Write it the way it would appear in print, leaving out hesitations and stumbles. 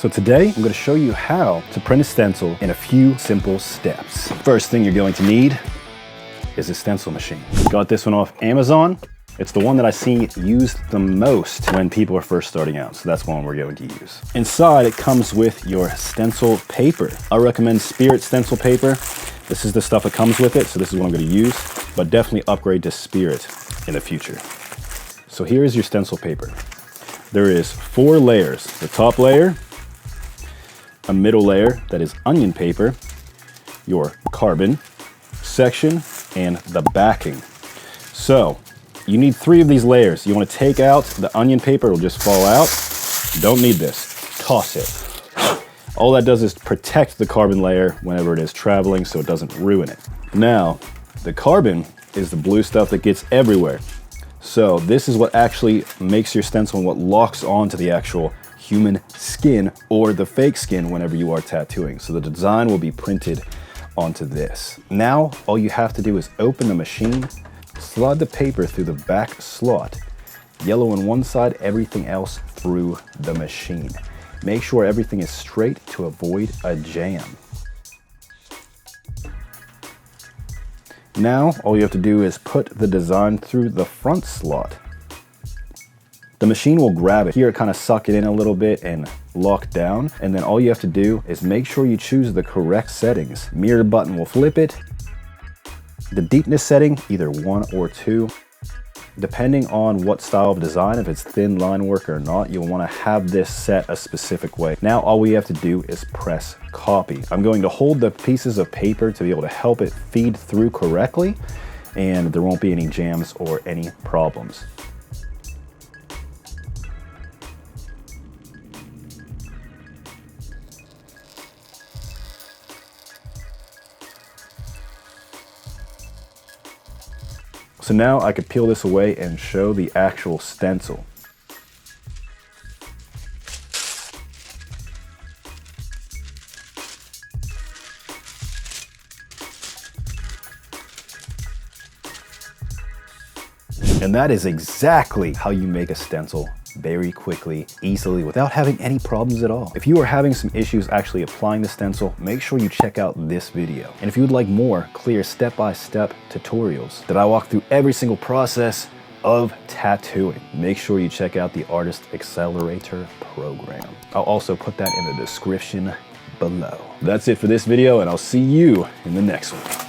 So today, I'm gonna show you how to print a stencil in a few simple steps. First thing you're going to need is a stencil machine. Got this one off Amazon. It's the one that I see used the most when people are first starting out, so that's one we're going to use. Inside, it comes with your stencil paper. I recommend Spirit stencil paper. This is the stuff that comes with it, so this is what I'm gonna use, but definitely upgrade to Spirit in the future. So here is your stencil paper. There is 4 layers. The top layer, a middle layer that is onion paper, your carbon section, and the backing. So you need 3 of these layers. You want to take out the onion paper, it'll just fall out. Don't need this, toss it. All that does is protect the carbon layer whenever it is traveling so it doesn't ruin it. Now, the carbon is the blue stuff that gets everywhere. So this is what actually makes your stencil and what locks onto the actual human skin or the fake skin whenever you are tattooing. So the design will be printed onto this. Now, all you have to do is open the machine, slide the paper through the back slot, yellow on one side, everything else through the machine. Make sure everything is straight to avoid a jam. Now, all you have to do is put the design through the front slot. The machine will grab it. Here it kind of suck it in a little bit and lock down. And then all you have to do is make sure you choose the correct settings. Mirror button will flip it. The deepness setting, either 1 or 2. Depending on what style of design, if it's thin line work or not, you'll want to have this set a specific way. Now all we have to do is press copy. I'm going to hold the pieces of paper to be able to help it feed through correctly, and there won't be any jams or any problems. So now I could peel this away and show the actual stencil. And that is exactly how you make a stencil very quickly, easily, without having any problems at all. If you are having some issues actually applying the stencil, make sure you check out this video. And if you would like more clear step-by-step tutorials that I walk through every single process of tattooing, make sure you check out the Artist Accelerator program. I'll also put that in the description below. That's it for this video, and I'll see you in the next one.